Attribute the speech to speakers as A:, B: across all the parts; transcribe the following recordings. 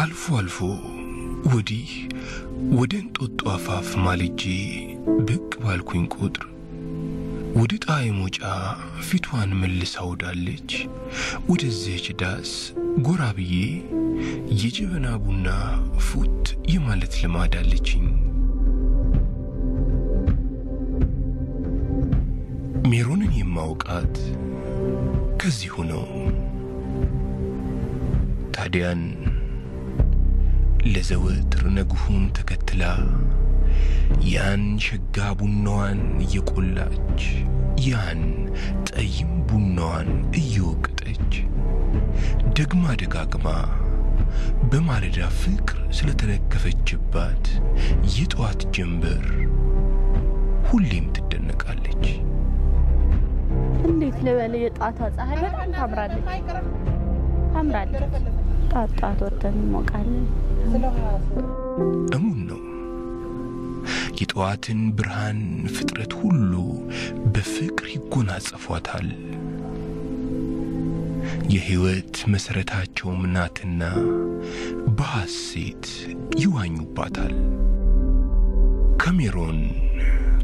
A: አልፎ ወዲህ ወደ እንጦጦ አፋፍ ማልጄ ብቅ ባልኩኝ ቁጥር ወደ ጣይ ሞጫ ፊቷን መልሳ ወዳለች ወደዚህች ዳስ ጎራ ብዬ የጀበና ቡና ፉት የማለት ልማድ አለችኝ። ሜሮንን የማውቃት ከዚሁ ነው። ታዲያን ለዘወትር ነግሁን ተከትላ ያን ሸጋ ቡናዋን እየቆላች ያን ጠይም ቡናዋን እየወቀጠች ደግማ ደጋግማ በማለዳ ፍቅር ስለተነከፈችባት የጧት ጀንበር ሁሌም ትደነቃለች።
B: እንዴት ለበለ የጧቷ ፀሐይ በጣም ታምራለች። ጣጣት ወተን ሞቃለን።
A: እሙን ነው የጧትን ብርሃን ፍጥረት ሁሉ በፍቅር ይጎናጸፏታል። የህይወት መሰረታቸው ናትና በሐሴት ይዋኙባታል። ከሜሮን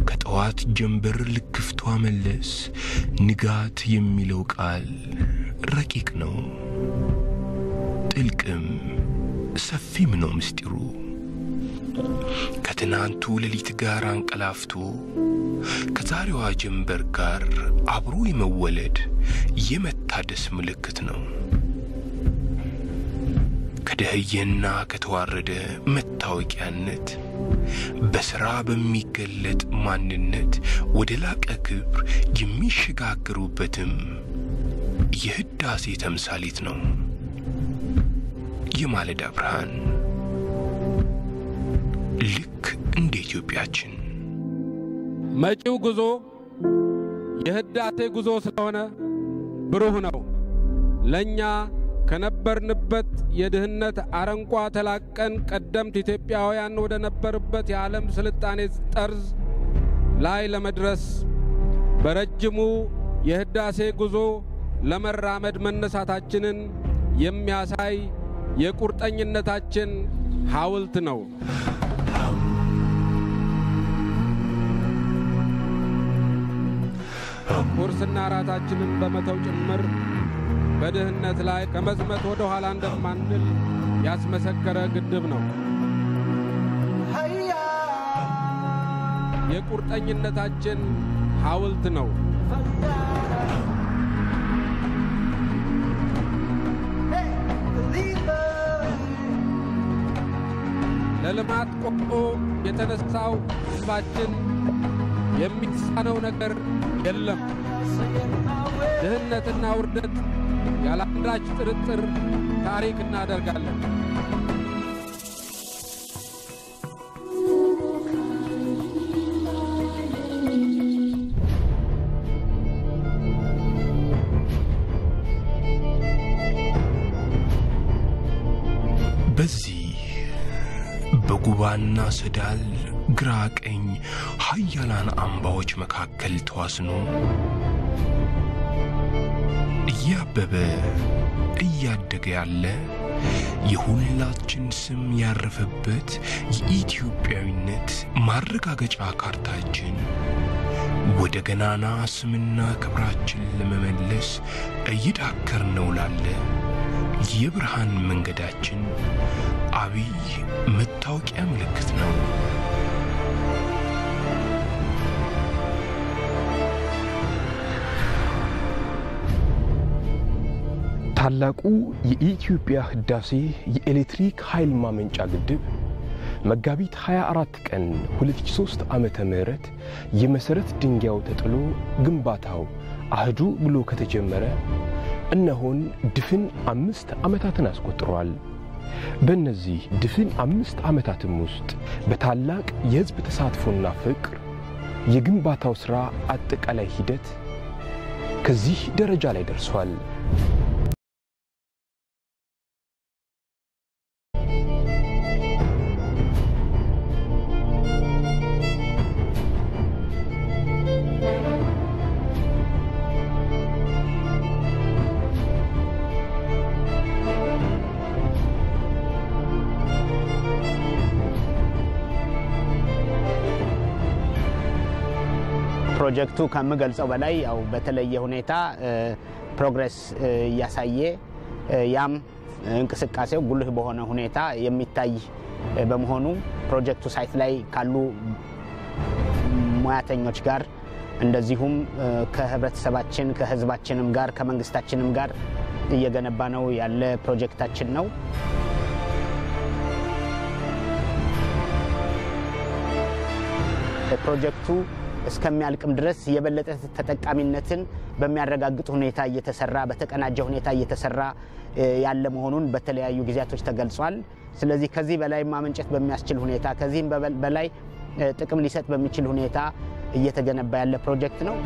A: ከጧት ጀንበር ልክፍቷ መለስ ንጋት የሚለው ቃል ረቂቅ ነው፣ ጥልቅም ሰፊም ነው ምስጢሩ። ከትናንቱ ሌሊት ጋር አንቀላፍቶ ከዛሬዋ ጀንበር ጋር አብሮ የመወለድ የመታደስ ምልክት ነው። ከደህየና ከተዋረደ መታወቂያነት በሥራ በሚገለጥ ማንነት ወደ ላቀ ክብር የሚሸጋገሩበትም የህዳሴ ተምሳሌት ነው። የማለዳ ብርሃን ልክ እንደ ኢትዮጵያችን
C: መጪው ጉዞ የህዳሴ ጉዞ ስለሆነ ብሩህ ነው። ለኛ ከነበርንበት የድህነት አረንቋ ተላቀን ቀደምት ኢትዮጵያውያን ወደ ነበርበት የዓለም ስልጣኔ ጠርዝ ላይ ለመድረስ በረጅሙ የህዳሴ ጉዞ ለመራመድ መነሳታችንን የሚያሳይ የቁርጠኝነታችን ሐውልት ነው። ቁርስና ራታችንን በመተው ጭምር በድህነት ላይ ከመዝመት ወደ ኋላ እንደማንል ያስመሰከረ ግድብ ነው። የቁርጠኝነታችን ሐውልት ነው። ለልማት ቆርጦ የተነሳው ሕዝባችን የሚሳነው ነገር የለም። ድህነትና ውርደት ያለ አንዳች ጥርጥር ታሪክ እናደርጋለን።
A: በዚህ በጉባና ሰዳል ግራ ቀኝ ኃያላን አምባዎች መካከል ተዋስኖ እያበበ እያደገ ያለ የሁላችን ስም ያረፈበት የኢትዮጵያዊነት ማረጋገጫ ካርታችን ወደ ገናና ስምና ክብራችን ለመመለስ እየዳከርነው ላለ የብርሃን መንገዳችን አብይ መታወቂያ ምልክት ነው።
D: ታላቁ የኢትዮጵያ ህዳሴ የኤሌክትሪክ ኃይል ማመንጫ ግድብ መጋቢት 24 ቀን 2003 ዓመተ ምህረት የመሰረት ድንጋዩ ተጥሎ ግንባታው አህዱ ብሎ ከተጀመረ እነሆን ድፍን 5 ዓመታትን አስቆጥሯል። በእነዚህ ድፍን 5 ዓመታትም ውስጥ በታላቅ የህዝብ ተሳትፎና ፍቅር የግንባታው ሥራ አጠቃላይ ሂደት ከዚህ ደረጃ ላይ ደርሷል።
E: ፕሮጀክቱ ከመገልጸው በላይ ያው በተለየ ሁኔታ ፕሮግሬስ ያሳየ ያም እንቅስቃሴው ጉልህ በሆነ ሁኔታ የሚታይ በመሆኑ ፕሮጀክቱ ሳይት ላይ ካሉ ሙያተኞች ጋር እንደዚሁም ከህብረተሰባችን ከህዝባችንም ጋር ከመንግስታችንም ጋር እየገነባ ነው ያለ ፕሮጀክታችን ነው። ፕሮጀክቱ እስከሚያልቅም ድረስ የበለጠ ተጠቃሚነትን በሚያረጋግጥ ሁኔታ እየተሰራ በተቀናጀ ሁኔታ እየተሰራ ያለ መሆኑን በተለያዩ ጊዜያቶች ተገልጿል። ስለዚህ ከዚህ በላይ ማመንጨት በሚያስችል ሁኔታ ከዚህም በላይ ጥቅም ሊሰጥ በሚችል ሁኔታ እየተገነባ ያለ ፕሮጀክት ነው።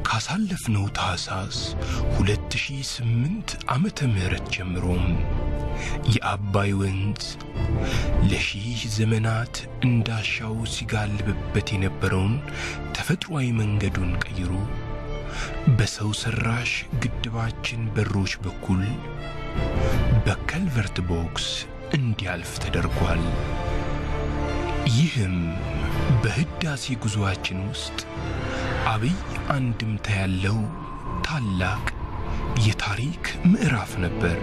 A: ካሳለፍነው ታህሳስ 2008 ዓመተ ምህረት ጀምሮ የአባይ ወንዝ ለሺህ ዘመናት እንዳሻው ሲጋልብበት የነበረውን ተፈጥሯዊ መንገዱን ቀይሮ በሰው ሰራሽ ግድባችን በሮች በኩል በከልቨርት ቦክስ እንዲያልፍ ተደርጓል። ይህም በህዳሴ ጉዞአችን ውስጥ አብይ አንድምታ ያለው ታላቅ የታሪክ ምዕራፍ ነበር።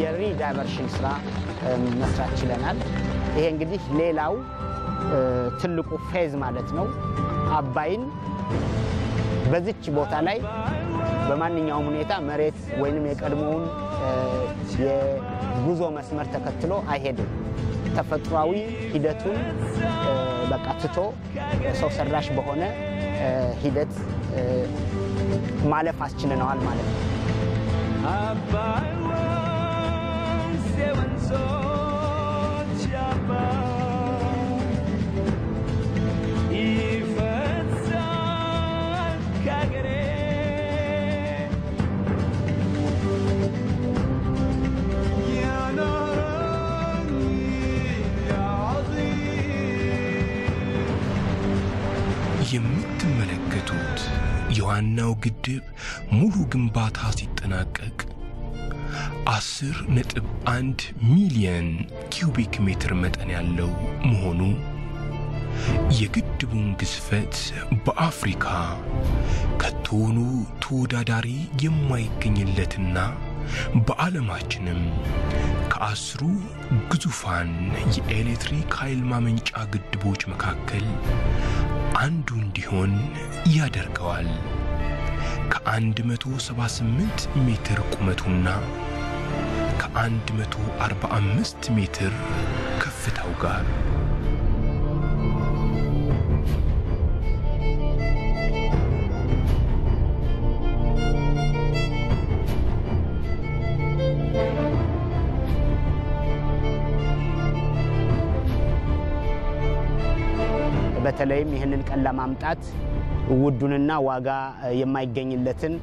E: የሪዳይቨርሽን ስራ መስራት ችለናል። ይሄ እንግዲህ ሌላው ትልቁ ፌዝ ማለት ነው። አባይን በዚች ቦታ ላይ በማንኛውም ሁኔታ መሬት ወይንም የቀድሞውን የጉዞ መስመር ተከትሎ አይሄድም። ተፈጥሯዊ ሂደቱን በቃ ትቶ ሰው ሰራሽ በሆነ ሂደት ማለፍ አስችለናል ማለት ነው።
A: የምትመለከቱት የዋናው ግድብ ሙሉ ግንባታ ሲጠናቀቅ 10.1 ሚሊዮን ኪዩቢክ ሜትር መጠን ያለው መሆኑ የግድቡን ግዝፈት በአፍሪካ ከቶኑ ተወዳዳሪ የማይገኝለትና በዓለማችንም ከአስሩ ግዙፋን የኤሌክትሪክ ኃይል ማመንጫ ግድቦች መካከል አንዱ እንዲሆን ያደርገዋል። ከ178 ሜትር ቁመቱና ከ145 ሜትር ከፍታው ጋር
E: በተለይም ይህንን ቀን ለማምጣት ውዱንና ዋጋ የማይገኝለትን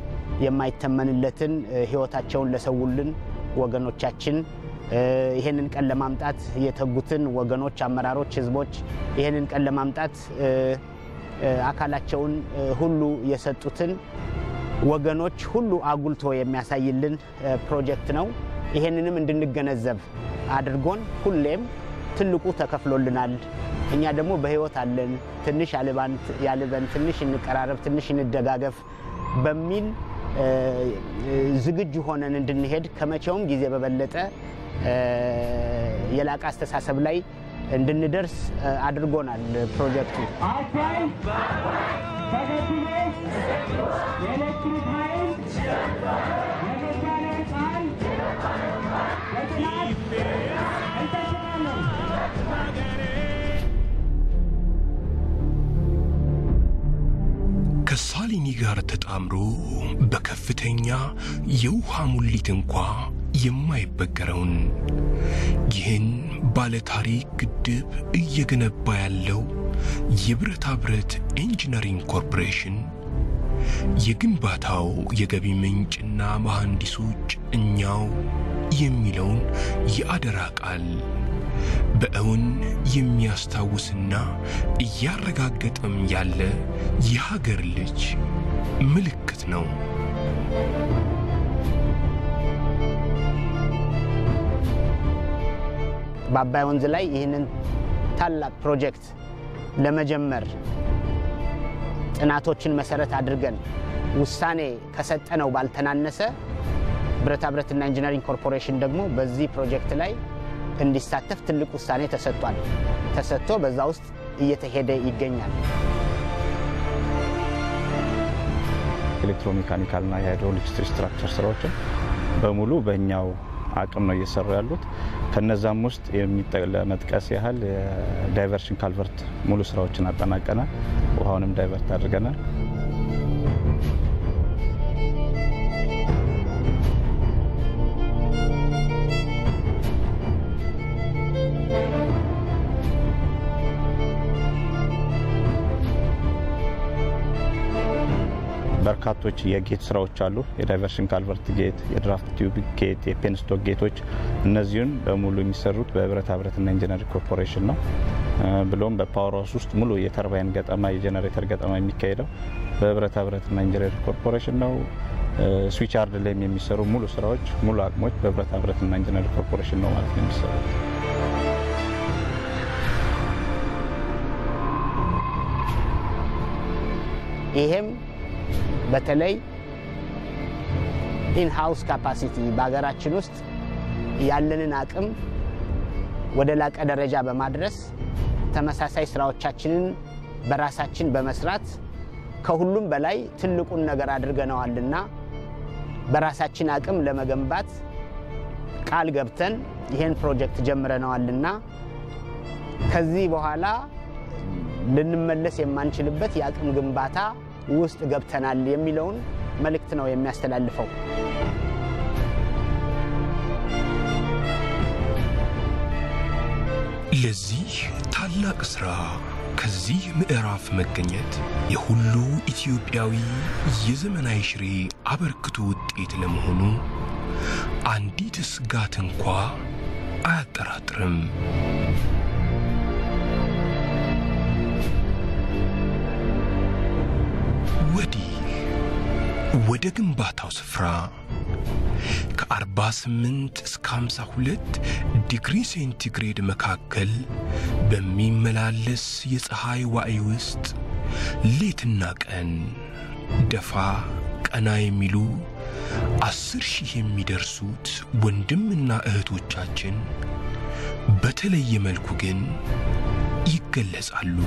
E: የማይተመንለትን ህይወታቸውን ለሰውልን ወገኖቻችን ይህንን ቀን ለማምጣት የተጉትን ወገኖች፣ አመራሮች፣ ህዝቦች ይህንን ቀን ለማምጣት አካላቸውን ሁሉ የሰጡትን ወገኖች ሁሉ አጉልቶ የሚያሳይልን ፕሮጀክት ነው። ይህንንም እንድንገነዘብ አድርጎን ሁሌም ትልቁ ተከፍሎልናል። እኛ ደግሞ በህይወት አለን፣ ትንሽ ያልበን፣ ትንሽ እንቀራረብ፣ ትንሽ እንደጋገፍ በሚል ዝግጁ ሆነን እንድንሄድ ከመቼውም ጊዜ በበለጠ የላቀ አስተሳሰብ ላይ እንድንደርስ አድርጎናል ፕሮጀክቱ።
A: ከሳሊኒ ጋር ተጣምሮ በከፍተኛ የውሃ ሙሊት እንኳ የማይበገረውን ይህን ባለ ታሪክ ግድብ እየገነባ ያለው የብረታ ብረት ኢንጂነሪንግ ኮርፖሬሽን የግንባታው የገቢ ምንጭና መሐንዲሶች እኛው የሚለውን የአደራ ቃል በእውን የሚያስታውስና እያረጋገጠም ያለ የሀገር ልጅ ምልክት ነው።
E: በአባይ ወንዝ ላይ ይህንን ታላቅ ፕሮጀክት ለመጀመር ጥናቶችን መሰረት አድርገን ውሳኔ ከሰጠነው ባልተናነሰ ብረታ ብረትና ኢንጂነሪንግ ኮርፖሬሽን ደግሞ በዚህ ፕሮጀክት ላይ እንዲሳተፍ ትልቅ ውሳኔ ተሰጥቶ በዛ ውስጥ እየተሄደ ይገኛል።
F: ኤሌክትሮሜካኒካልና የሃይድሮሊክ ስትራክቸር ስራዎችን በሙሉ በእኛው አቅም ነው እየሰሩ ያሉት። ከነዛም ውስጥ ለመጥቀስ ያህል ዳይቨርሽን ካልቨርት ሙሉ ስራዎችን አጠናቀናል። ውሃውንም ዳይቨርት አድርገናል። በርካቶች የጌት ስራዎች አሉ። የዳይቨርሽን ካልቨርት ጌት፣ የድራፍት ቲዩብ ጌት፣ የፔንስቶክ ጌቶች እነዚህን በሙሉ የሚሰሩት በብረታ ብረትና ኢንጂነሪንግ ኮርፖሬሽን ነው። ብሎም በፓወር ሃውስ ውስጥ ሙሉ የተርባይን ገጠማ የጄነሬተር ገጠማ የሚካሄደው በብረታ ብረትና ኢንጂነሪንግ ኮርፖሬሽን ነው። ስዊች ያርድ ላይ የሚሰሩ ሙሉ ስራዎች ሙሉ አቅሞች በብረታ ብረትና ኢንጂነሪንግ ኮርፖሬሽን ነው ማለት ነው የሚሰሩት።
E: ይሄም በተለይ ኢን ሃውስ ካፓሲቲ በአገራችን ውስጥ ያለንን አቅም ወደ ላቀ ደረጃ በማድረስ ተመሳሳይ ስራዎቻችንን በራሳችን በመስራት ከሁሉም በላይ ትልቁን ነገር አድርገናልና በራሳችን አቅም ለመገንባት ቃል ገብተን ይሄን ፕሮጀክት ጀምረናልና ከዚህ በኋላ ልንመለስ የማንችልበት የአቅም ግንባታ ውስጥ ገብተናል የሚለውን መልእክት ነው የሚያስተላልፈው።
A: ለዚህ ታላቅ ስራ ከዚህ ምዕራፍ መገኘት የሁሉ ኢትዮጵያዊ የዘመናዊ ሽሬ አበርክቶ ውጤት ለመሆኑ አንዲት ስጋት እንኳ አያጠራጥርም። ወደ ግንባታው ስፍራ ከ48 እስከ 52 ዲግሪ ሴንቲግሬድ መካከል በሚመላለስ የፀሐይ ዋዕይ ውስጥ ሌትና ቀን ደፋ ቀና የሚሉ 10,000 የሚደርሱት ወንድምና እህቶቻችን በተለየ መልኩ ግን ይገለጻሉ።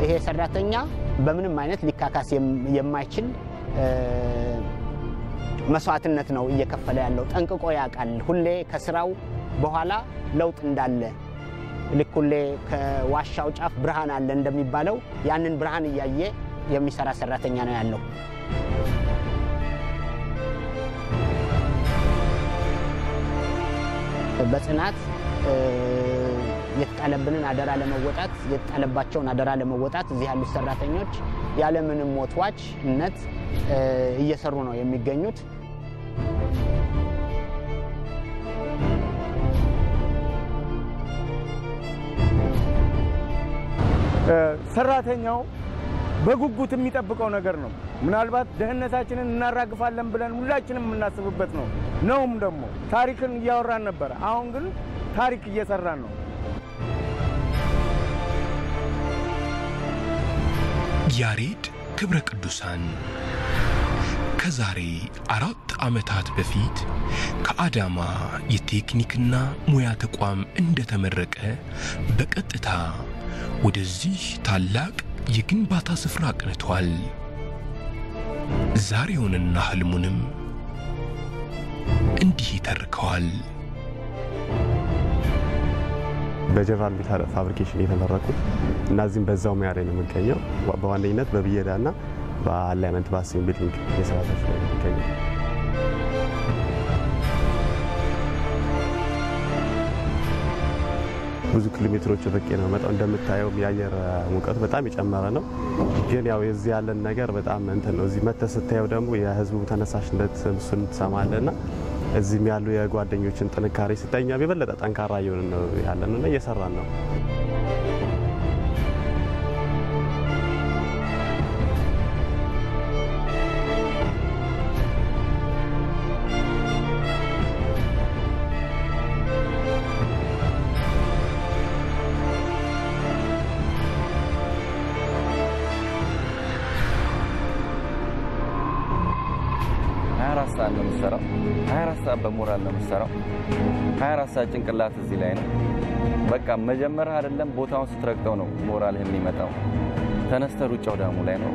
E: ይሄ ሰራተኛ በምንም አይነት ሊካካስ የማይችል መስዋዕትነት ነው እየከፈለ ያለው። ጠንቅቆ ያውቃል ሁሌ ከስራው በኋላ ለውጥ እንዳለ። ልክ ሁሌ ከዋሻው ጫፍ ብርሃን አለ እንደሚባለው ያንን ብርሃን እያየ የሚሰራ ሰራተኛ ነው ያለው። በጽናት የተጣለብንን አደራ ለመወጣት የተጣለባቸውን አደራ ለመወጣት እዚህ ያሉ ሰራተኞች ያለ ምንም ሞትዋችነት እየሰሩ ነው የሚገኙት።
G: ሰራተኛው በጉጉት የሚጠብቀው ነገር ነው። ምናልባት ደህንነታችንን እናራግፋለን ብለን ሁላችንም የምናስብበት ነው። ነውም ደግሞ ታሪክን እያወራን ነበር። አሁን ግን ታሪክ እየሰራን ነው።
A: ያሬድ ክብረ ቅዱሳን ከዛሬ 4 ዓመታት በፊት ከአዳማ የቴክኒክና ሙያ ተቋም እንደተመረቀ በቀጥታ ወደዚህ ታላቅ የግንባታ ስፍራ አቅንቷል። ዛሬውንና ህልሙንም እንዲህ ይተርከዋል።
H: በጀነራል ሚሊተሪ ፋብሪኬሽን የተመረኩት እና እዚህም በዛው ሙያ ላይ ነው የምገኘው። በዋነኝነት በብየዳና በአላይመንት በአሴምብሊንግ የስራ ዘርፍ ላይ ነው የምገኘው። ብዙ ኪሎሜትሮች ርቄ ነው የምመጣው። እንደምታየው የአየር ሙቀቱ በጣም የጨመረ ነው። ግን ያው እዚህ ያለን ነገር በጣም እንትን ነው። እዚህ መተህ ስታየው ደግሞ የህዝቡ ተነሳሽነት እሱን ትሰማለህና እዚህም ያሉ የጓደኞችን ጥንካሬ ስታይ እኛም የበለጠ ጠንካራ እየሆንን ነው ያለንና እየሰራን ነው።
I: ነው የምሰራው 24 ሰዓት በሞራል ነው የምሰራው 24 ሰዓት ጭንቅላት እዚህ ላይ ነው በቃ መጀመሪያ አይደለም ቦታውን ስትረግጠው ነው ሞራልህ የሚመጣው ተነስተ ሩጫው ዳሙ ላይ ነው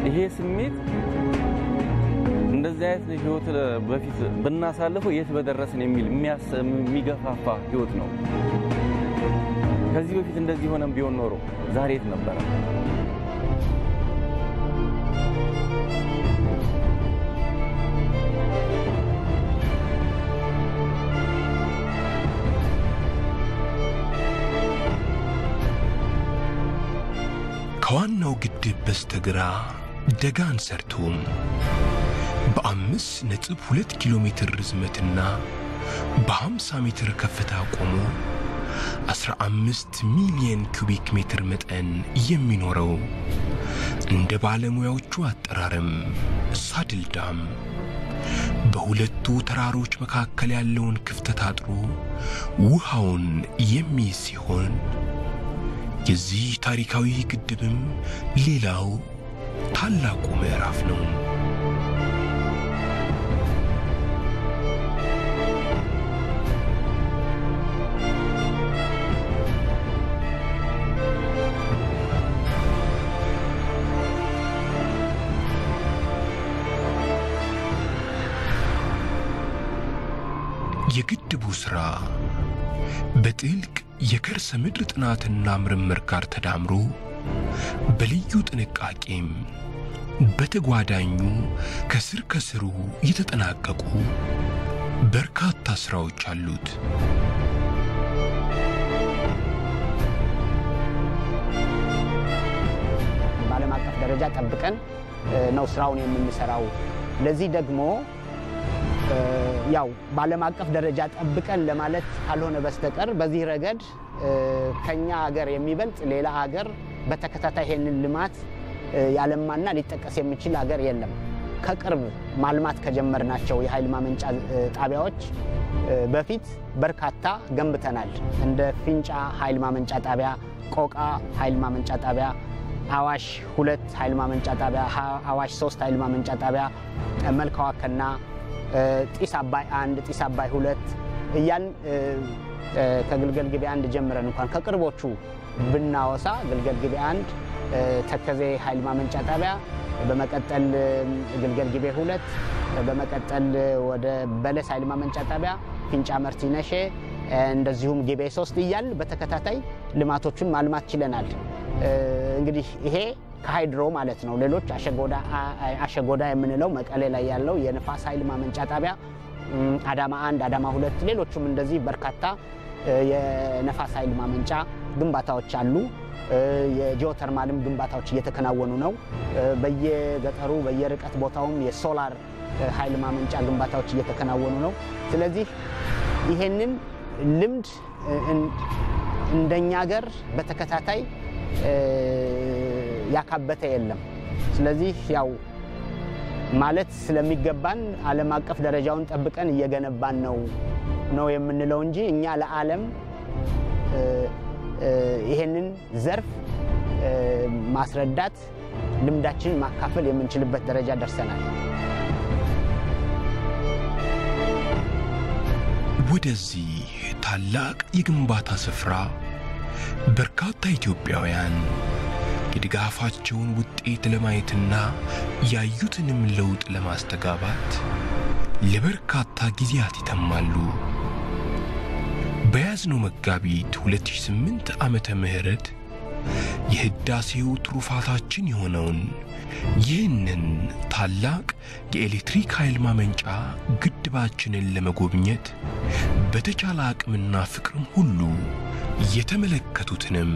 I: ይሄ ስሜት እንደዚህ አይነት ህይወት በፊት ብናሳልፈው የት በደረስን የሚል የሚገፋፋ ህይወት ነው ከዚህ በፊት እንደዚህ ሆነም ቢሆን ኖሮ ዛሬ የት ነበር
A: ከዋናው ግድብ በስተግራ ደጋን ሰርቶም በ5.2 ኪሎ ሜትር ርዝመትና በ50 ሜትር ከፍታ ቆሞ 15 ሚሊዮን ኩቢክ ሜትር መጠን የሚኖረው እንደ ባለሙያዎቹ አጠራርም ሳድል ዳም በሁለቱ ተራሮች መካከል ያለውን ክፍተት አጥሮ ውሃውን የሚይዝ ሲሆን የዚህ ታሪካዊ ግድብም ሌላው ታላቁ ምዕራፍ ነው። የግድቡ ስራ በጥልቅ የከርሰ ምድር ጥናትና ምርምር ጋር ተዳምሮ በልዩ ጥንቃቄም በተጓዳኙ ከስር ከስሩ የተጠናቀቁ በርካታ ስራዎች አሉት።
E: በዓለም አቀፍ ደረጃ ጠብቀን ነው ስራውን የምንሰራው። ለዚህ ደግሞ ያው በዓለም አቀፍ ደረጃ ጠብቀን ለማለት ካልሆነ በስተቀር በዚህ ረገድ ከኛ ሀገር የሚበልጥ ሌላ ሀገር በተከታታይ ይሄንን ልማት ያለማና ሊጠቀስ የሚችል ሀገር የለም። ከቅርብ ማልማት ከጀመርናቸው የኃይል ማመንጫ ጣቢያዎች በፊት በርካታ ገንብተናል። እንደ ፊንጫ ኃይል ማመንጫ ጣቢያ፣ ቆቃ ኃይል ማመንጫ ጣቢያ፣ አዋሽ 2 ኃይል ማመንጫ ጣቢያ፣ አዋሽ 3 ኃይል ማመንጫ ጣቢያ፣ መልካዋከና ጢስ አባይ 1 ጢስ አባይ 2 እያን ከግልገል ግቤ 1 ጀምረን እንኳን ከቅርቦቹ ብናወሳ ግልገል ግቤ 1 ተከዜ ኃይል ማመንጫ ጣቢያ በመቀጠል ግልገል ግቤ 2 በመቀጠል ወደ በለስ ኃይል ማመንጫ ጣቢያ ፊንጫ መርቲነሼ እንደዚሁም ግቤ 3 እያል በተከታታይ ልማቶቹን ማልማት ችለናል። እንግዲህ ይሄ ከሃይድሮ ማለት ነው። ሌሎች አሸጎዳ የምንለው መቀሌ ላይ ያለው የንፋስ ኃይል ማመንጫ ጣቢያ አዳማ 1 አዳማ 2 ሌሎችም እንደዚህ በርካታ የነፋስ ኃይል ማመንጫ ግንባታዎች አሉ። የጂኦተርማልም ግንባታዎች እየተከናወኑ ነው። በየገጠሩ በየርቀት ቦታውም የሶላር ኃይል ማመንጫ ግንባታዎች እየተከናወኑ ነው። ስለዚህ ይሄንን ልምድ እንደኛ ሀገር በተከታታይ ያካበተ የለም። ስለዚህ ያው ማለት ስለሚገባን ዓለም አቀፍ ደረጃውን ጠብቀን እየገነባን ነው የምንለው እንጂ እኛ ለዓለም ይሄንን ዘርፍ ማስረዳት ልምዳችንን ማካፈል የምንችልበት ደረጃ ደርሰናል።
A: ወደዚህ ታላቅ የግንባታ ስፍራ በርካታ ኢትዮጵያውያን የድጋፋቸውን ውጤት ለማየትና ያዩትንም ለውጥ ለማስተጋባት ለበርካታ ጊዜያት ይተማሉ። በያዝነው መጋቢት 2008 ዓመተ ምህረት የህዳሴው ትሩፋታችን የሆነውን ይህንን ታላቅ የኤሌክትሪክ ኃይል ማመንጫ ግድባችንን ለመጎብኘት በተቻለ አቅምና ፍቅርም ሁሉ የተመለከቱትንም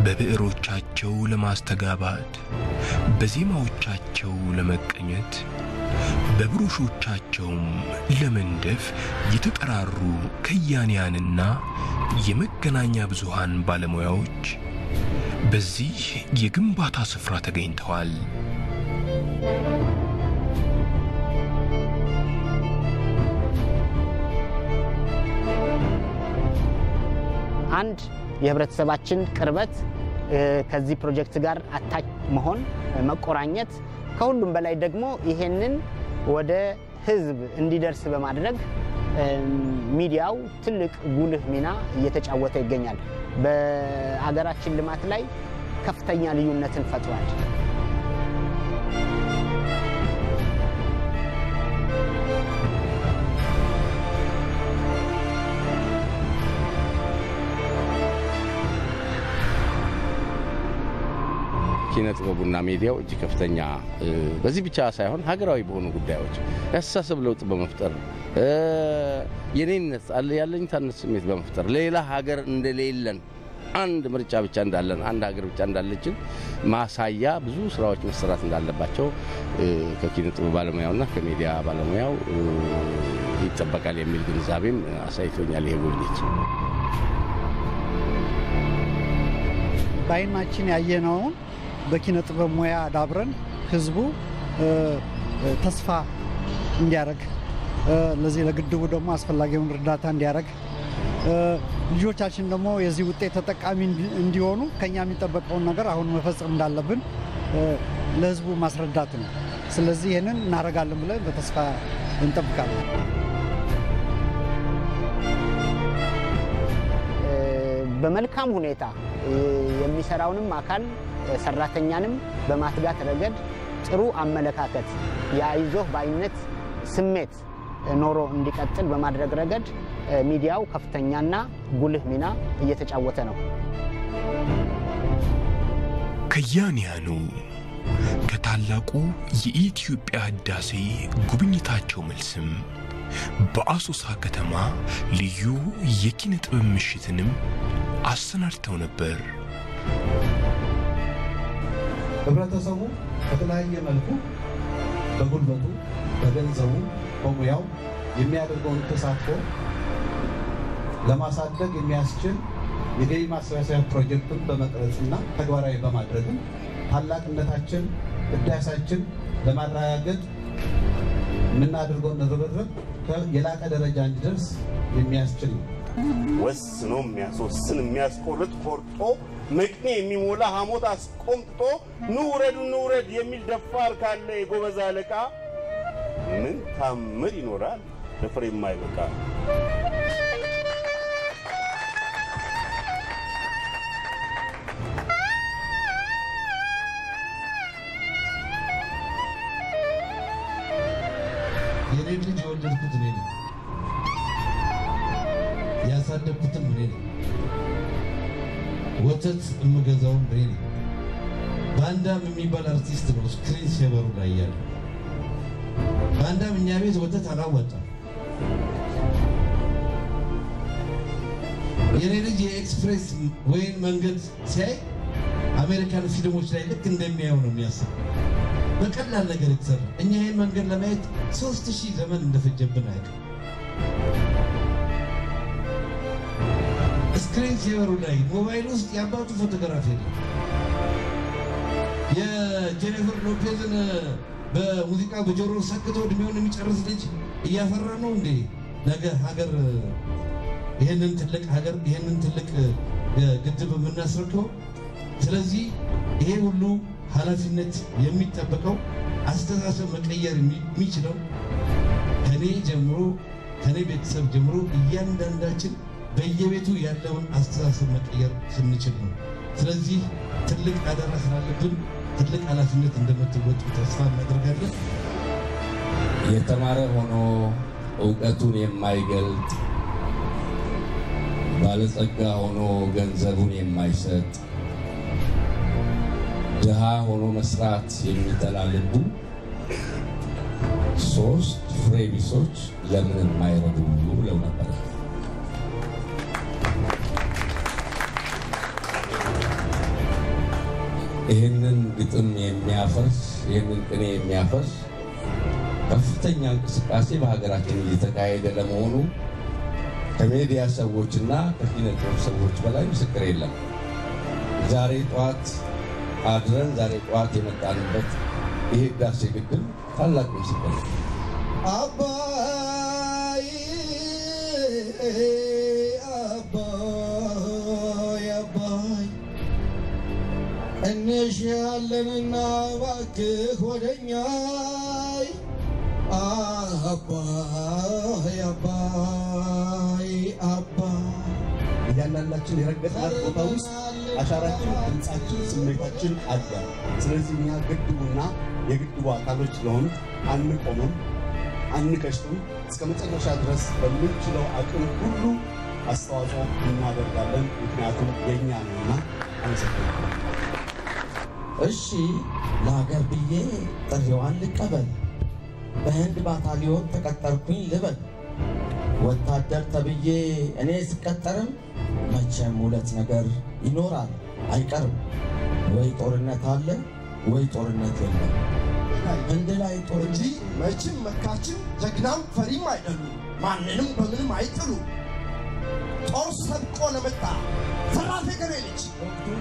A: በብዕሮቻቸው ለማስተጋባት በዜማዎቻቸው ለመቀኘት በብሩሾቻቸውም ለመንደፍ የተጠራሩ ከያንያንና የመገናኛ ብዙሃን ባለሙያዎች በዚህ የግንባታ ስፍራ ተገኝተዋል።
E: አንድ የህብረተሰባችን ቅርበት ከዚህ ፕሮጀክት ጋር አታች መሆን መቆራኘት ከሁሉም በላይ ደግሞ ይሄንን ወደ ህዝብ እንዲደርስ በማድረግ ሚዲያው ትልቅ ጉልህ ሚና እየተጫወተ ይገኛል። በአገራችን ልማት ላይ ከፍተኛ ልዩነትን ፈጥሯል።
J: ኪነጥበቡና ሚዲያው እጅግ ከፍተኛ በዚህ ብቻ ሳይሆን ሀገራዊ በሆኑ ጉዳዮች ያሳሰብ ለውጥ በመፍጠር የኔነት ያለኝታነት ስሜት በመፍጠር ሌላ ሀገር እንደሌለን አንድ ምርጫ ብቻ እንዳለን አንድ ሀገር ብቻ እንዳለችን ማሳያ ብዙ ስራዎች መሰራት እንዳለባቸው ከኪነጥበብ ባለሙያውና ከሚዲያ ባለሙያው ይጠበቃል የሚል ግንዛቤም አሳይቶኛል። ይሄ ጉብኝት
K: ባይናችን ያየነው በኪነጥበብ ሙያ ዳብረን ህዝቡ ተስፋ እንዲያረግ ለዚህ ለግድቡ ደግሞ አስፈላጊውን እርዳታ እንዲያረግ ልጆቻችን ደግሞ የዚህ ውጤት ተጠቃሚ እንዲሆኑ ከኛ የሚጠበቀውን ነገር አሁን መፈጸም እንዳለብን ለህዝቡ ማስረዳት ነው። ስለዚህ ይሄንን እናረጋለን ብለን በተስፋ እንጠብቃለን።
E: በመልካም ሁኔታ የሚሰራውንም አካል ሰራተኛንም በማትጋት ረገድ ጥሩ አመለካከት ያይዞህ ባይነት ስሜት ኖሮ እንዲቀጥል በማድረግ ረገድ ሚዲያው ከፍተኛና ጉልህ ሚና እየተጫወተ ነው።
A: ከያንያኑ ከታላቁ የኢትዮጵያ ህዳሴ ጉብኝታቸው መልስም በአሶሳ ከተማ ልዩ የኪነጥበብ ምሽትንም አሰናድተው ነበር።
L: ህብረተሰቡ በተለያየ መልኩ በጉልበቱ በገንዘቡ በሙያው የሚያደርገውን ተሳትፎ ለማሳደግ የሚያስችል የገቢ ማሰባሰቢያ ፕሮጀክቱን በመቅረጽና ተግባራዊ በማድረግ ታላቅነታችን ህዳሴያችን ለማረጋገጥ የምናደርገውን ርብርብ የላቀ ደረጃ እንዲደርስ የሚያስችል ነው።
M: ወስኖ የሚያስወስን የሚያስቆርጥ ቆርጦ መቅኔ የሚሞላ ሐሞት አስቆምጥቶ ንውረድ የሚል ደፋር ካለ የጎበዝ አለቃ ምን ታምር ይኖራል ለፍሬ የማይበቃ።
L: የኔ ልጅ የወለድኩት እኔ ነኝ፣ ያሳደግኩትም እኔ ነኝ፣ ወተት የምገዛውም እኔ ነኝ። ባንዳም የሚባል አርቲስት ነው ስክሪን ሴቨሩ ላይ ያለ። ባንዳም እኛ ቤት ወተት አላወጣም። የኔ ልጅ የኤክስፕሬስ ወይን መንገድ ሲያይ አሜሪካን ፊልሞች ላይ ልክ እንደሚያየው ነው የሚያስበው። በቀላል ነገር የተሰራ እኛ ይሄን መንገድ ለማየት 3000 ዘመን እንደፈጀብን አይደል። ስክሪን ሴቨሩ ላይ ሞባይል ውስጥ ያባቱ ፎቶግራፊ ነው። የጄኒፈር ሎፔዝን በሙዚቃ በጆሮ ሰክቶ እድሜውን የሚጨርስ ልጅ እያፈራ ነው እንዴ ነገ ሀገር ይሄንን ትልቅ ሀገር ይሄንን ትልቅ ግድብ የምናስረክበው? ስለዚህ ይሄ ሁሉ ኃላፊነት የሚጠበቀው አስተሳሰብ መቀየር የሚችለው ከኔ ጀምሮ ከኔ ቤተሰብ ጀምሮ እያንዳንዳችን በየቤቱ ያለውን አስተሳሰብ መቀየር ስንችል ነው። ስለዚህ ትልቅ አደራ ስላለብን ትልቅ ኃላፊነት እንደምትወጡ ተስፋ እናደርጋለን።
N: የተማረ ሆኖ ዕውቀቱን የማይገልጥ ባለጸጋ ሆኖ ገንዘቡን የማይሰጥ ድሃ ሆኖ መስራት የሚጠላ ልቡ ሶስት ፍሬ ቢሶች ለምን የማይረዱ ብለው ነበር። ይህንን ግጥም የሚያፈርስ ይህንን ቅኔ የሚያፈርስ ከፍተኛ እንቅስቃሴ በሀገራችን እየተካሄደ ለመሆኑ ከሚዲያ ሰዎችና ከኪነ ጥበብ ሰዎች በላይ ምስክር የለም። ዛሬ ጠዋት አድረን ዛሬ ጠዋት የመጣንበት ይህ ህዳሴ ግድብ ታላቅ ምስክር ነው።
O: አባይ አባይ አባይ እንሻለንና እባክህ ወደኛ አባይ አባይ አባይ
P: እያንዳንዳችን የረገጥናት ቦታ ውስጥ አሻራችን፣ ድምጻችን፣ ስሜታችን አለ። ስለዚህ እኛ ግድቡና የግድቡ አካሎች ስለሆኑ አንቆምም፣ አንቀሽም። እስከ መጨረሻ ድረስ በምንችለው አቅም ሁሉ አስተዋጽኦ እናደርጋለን። ምክንያቱም የኛ ነውና። አመሰግናለሁ።
O: እሺ ለሀገር ብዬ ጥሪዋን ልቀበል። በህንድ ባታሊዮን ተቀጠርኩኝ ልበል። ወታደር ተብዬ እኔ ስቀጠርም መቼም ሁለት ነገር ይኖራል አይቀርም። ወይ ጦርነት አለ ወይ ጦርነት የለም። ህንድ ላይ ጦር እንጂ መቼም መካችን ጀግናም ፈሪም አይደሉም። ማንንም በምንም አይጥሉ። ጦር ሰብቆ ለመጣ ሰራፍ የገሬ ልጅ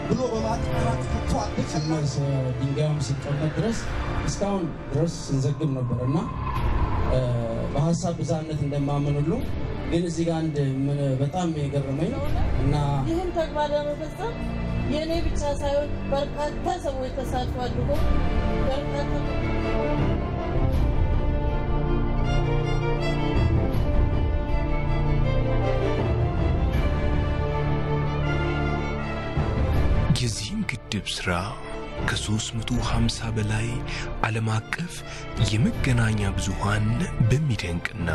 O: ብሎ በማጥራት ከቶ አደቀላስ
Q: ድንጋዩም ሲቀመጥ ድረስ እስካሁን ድረስ ስንዘግብ ነበርና በሐሳብ ብዛነት እንደማመን ሁሉ ግን እዚህ ጋር አንድ በጣም የገረመኝ እና
R: ይህን ተግባር ለመፈጸም የኔ ብቻ ሳይሆን በርካታ ሰዎች ተሳትፎ አድርጎ በርካታ
A: የዚህን ግድብ ሥራ ከ350 በላይ ዓለም አቀፍ የመገናኛ ብዙሃን በሚደንቅና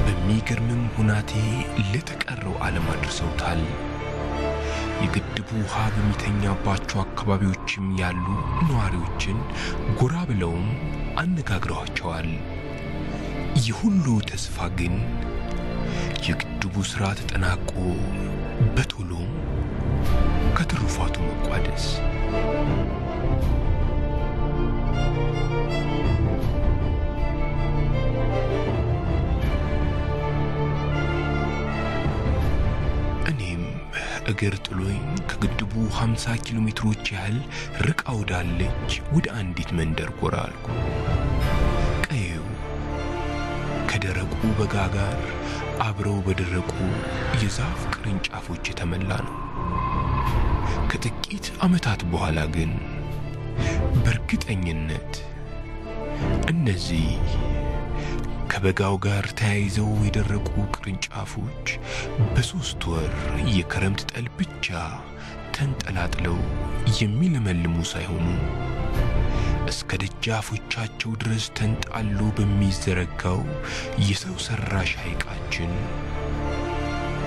A: በሚገርምም ሁናቴ ለተቀረው ዓለም አድርሰውታል። የግድቡ ውሃ በሚተኛባቸው አካባቢዎችም ያሉ ነዋሪዎችን ጎራ ብለውም አነጋግረዋቸዋል። ይህ ሁሉ ተስፋ ግን የግድቡ ሥራ ተጠናቆ በቶሎ ከትሩፋቱ መቋደስ እኔም እግር ጥሎኝ ከግድቡ 50 ኪሎ ሜትሮች ያህል ርቃ ወዳለች ወደ አንዲት መንደር ጎራ አልኩ። ቀየው ከደረቁ በጋ ጋር አብረው በደረቁ የዛፍ ቅርንጫፎች የተሞላ ነው። ከጥቂት ዓመታት በኋላ ግን በእርግጠኝነት እነዚህ ከበጋው ጋር ተያይዘው የደረቁ ቅርንጫፎች በ3 ወር የክረምት ጠል ብቻ ተንጠላጥለው የሚለመልሙ ሳይሆኑ እስከ ደጃፎቻቸው ድረስ ተንጣሎ በሚዘረጋው የሰው ሰራሽ ሐይቃችን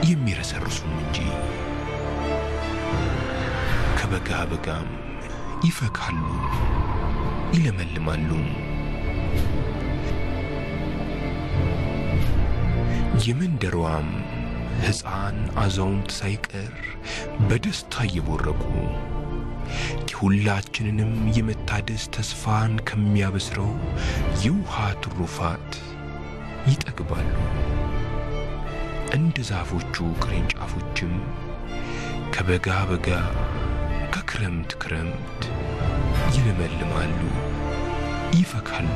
A: የሚረሰርሱም እንጂ ከበጋ በጋም ይፈካሉ፣ ይለመልማሉ። የመንደሯም ሕፃን አዛውንት ሳይቀር በደስታ እየቦረቁ የሁላችንንም የመታደስ ተስፋን ከሚያበስረው የውሃ ትሩፋት ይጠግባሉ። እንደ ዛፎቹ ቅርንጫፎችም ከበጋ በጋ ከክረምት ክረምት ይለመልማሉ፣ ይፈካሉ።